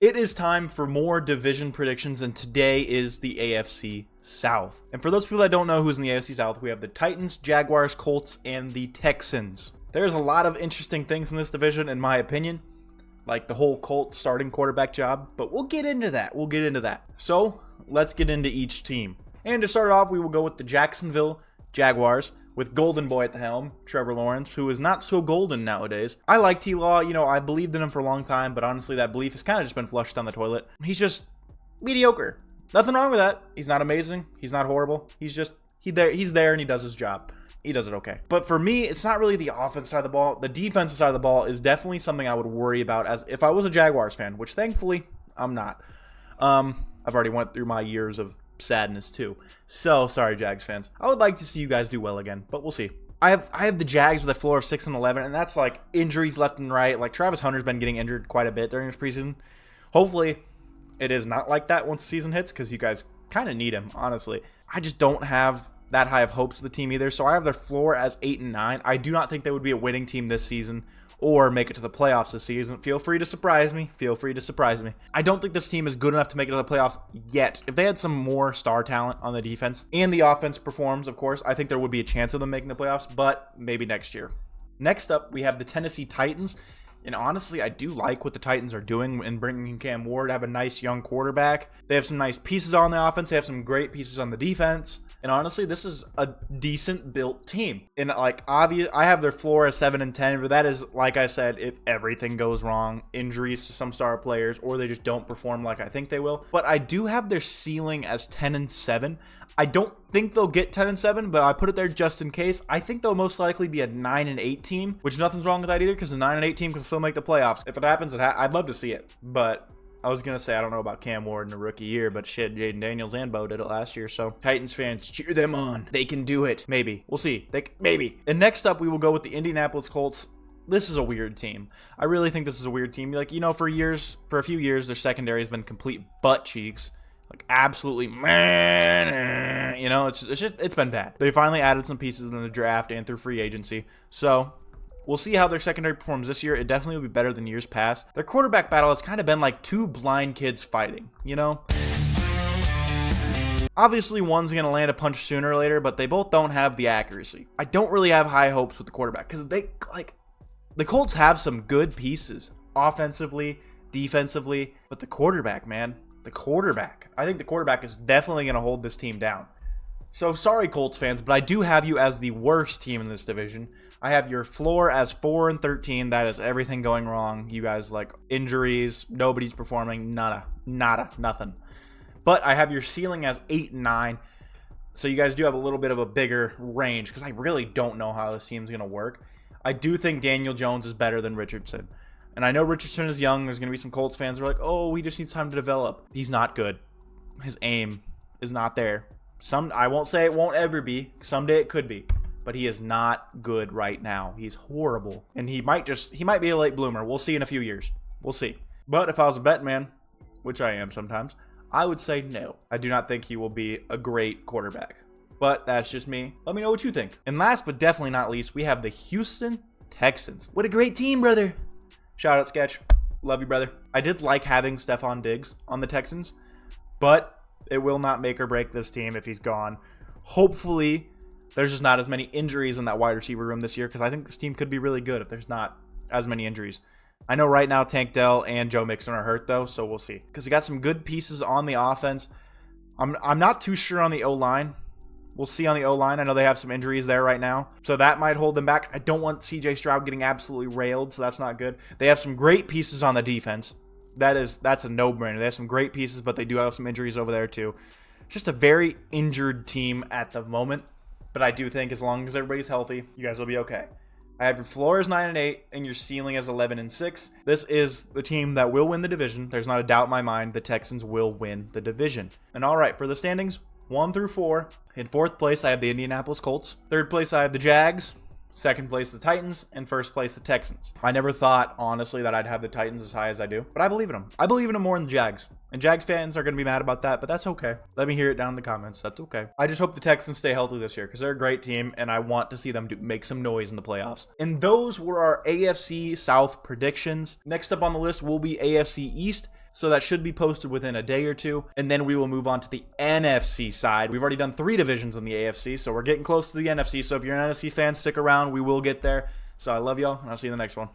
It is time for more division predictions, and today is the AFC South. And for those people that don't know who's in the AFC South, we have the Titans, Jaguars, Colts, and the Texans. There's a lot of interesting things in this division, in my opinion, like the whole Colts starting quarterback job, but we'll get into that. So let's get into each team. And to start off, we will go with the Jacksonville Jaguars, with Golden Boy at the helm, Trevor Lawrence, who is not so golden nowadays. I like T-Law, I believed in him for a long time, but honestly, that belief has kind of just been flushed down the toilet. He's just mediocre. Nothing wrong with that. He's not amazing. He's not horrible. He's there and he does his job. He does it okay. But for me, it's not really the offensive side of the ball. The defensive side of the ball is definitely something I would worry about as if I was a Jaguars fan, which thankfully I'm not. I've already went through my years of sadness too. So sorry, Jags fans. I would like to see you guys do well again, but we'll see. I have the Jags with a floor of 6-11, and that's like injuries left and right. Like Travis Hunter's been getting injured quite a bit during his preseason. Hopefully, it is not like that once the season hits, because you guys kind of need him, honestly. I just don't have that high of hopes for the team either, so I have their floor as 8-9. I do not think they would be a winning team this season or make it to the playoffs this season. Feel free to surprise me. I don't think this team is good enough to make it to the playoffs yet. If they had some more star talent on the defense and the offense performs, of course, I think there would be a chance of them making the playoffs, but maybe next year. Next up, we have the Tennessee Titans. And honestly, I do like what the Titans are doing in bringing in Cam Ward to have a nice young quarterback. They have some nice pieces on the offense. They have some great pieces on the defense. And honestly, this is a decent built team. And I have their floor as 7-10, but that is, like I said, if everything goes wrong, injuries to some star players, or they just don't perform like I think they will. But I do have their ceiling as 10-7. I don't think they'll get 10-7, but I put it there just in case. I think they'll most likely be a 9-8 team, which nothing's wrong with that either, because the 9-8 team can still make the playoffs. If it happens, I'd love to see it. But I was going to say, I don't know about Cam Ward in the rookie year, but shit, Jaden Daniels and Bo did it last year, so Titans fans, cheer them on. They can do it. Maybe. We'll see. Maybe. And next up, we will go with the Indianapolis Colts. This is a weird team. I really think this is a weird team. Like, for a few years, their secondary has been complete butt cheeks. Like, absolutely, man, it's been bad. They finally added some pieces in the draft and through free agency. So we'll see how their secondary performs this year. It definitely will be better than years past. Their quarterback battle has kind of been like two blind kids fighting, Obviously, one's going to land a punch sooner or later, but they both don't have the accuracy. I don't really have high hopes with the quarterback because the Colts have some good pieces offensively, defensively, but the quarterback, man. I think the quarterback is definitely going to hold this team down. So sorry, Colts fans, but I do have you as the worst team in this division. I have your floor as 4-13. That is everything going wrong. You guys like injuries. Nobody's performing. Nada. Nothing. But I have your ceiling as 8-9. So you guys do have a little bit of a bigger range because I really don't know how this team's going to work. I do think Daniel Jones is better than Richardson. And I know Richardson is young. There's going to be some Colts fans who are like, oh, he just needs time to develop. He's not good. His aim is not there. I won't say it won't ever be. Someday it could be. But he is not good right now. He's horrible. And he might be a late bloomer. We'll see in a few years. We'll see. But if I was a bet man, which I am sometimes, I would say no. I do not think he will be a great quarterback. But that's just me. Let me know what you think. And last but definitely not least, we have the Houston Texans. What a great team, brother. Shout out, Sketch. Love you, brother. I did like having Stephon Diggs on the Texans, but it will not make or break this team if he's gone. Hopefully, there's just not as many injuries in that wide receiver room this year because I think this team could be really good if there's not as many injuries. I know right now Tank Dell and Joe Mixon are hurt, though, so we'll see. Because he got some good pieces on the offense. I'm not too sure on the O-line. We'll see on the O-line. I know they have some injuries there right now, so that might hold them back. I don't want CJ Stroud getting absolutely railed, so that's not good. They have some great pieces on the defense. That's a no-brainer. They have some great pieces, but they do have some injuries over there too. Just a very injured team at the moment, but I do think as long as everybody's healthy, you guys will be okay. I have your floor as 9-8 and your ceiling as 11-6. This is the team that will win the division. There's not a doubt in my mind the Texans will win the division. And all right, for the standings, 1 through 4. In 4th place, I have the Indianapolis Colts. 3rd place, I have the Jags. 2nd place, the Titans. And 1st place, the Texans. I never thought, honestly, that I'd have the Titans as high as I do. But I believe in them. I believe in them more than the Jags. And Jags fans are going to be mad about that, but that's okay. Let me hear it down in the comments. That's okay. I just hope the Texans stay healthy this year because they're a great team, and I want to see them make some noise in the playoffs. And those were our AFC South predictions. Next up on the list will be AFC East. So that should be posted within a day or two. And then we will move on to the NFC side. We've already done 3 divisions in the AFC, so we're getting close to the NFC. So if you're an NFC fan, stick around. We will get there. So I love y'all, and I'll see you in the next one.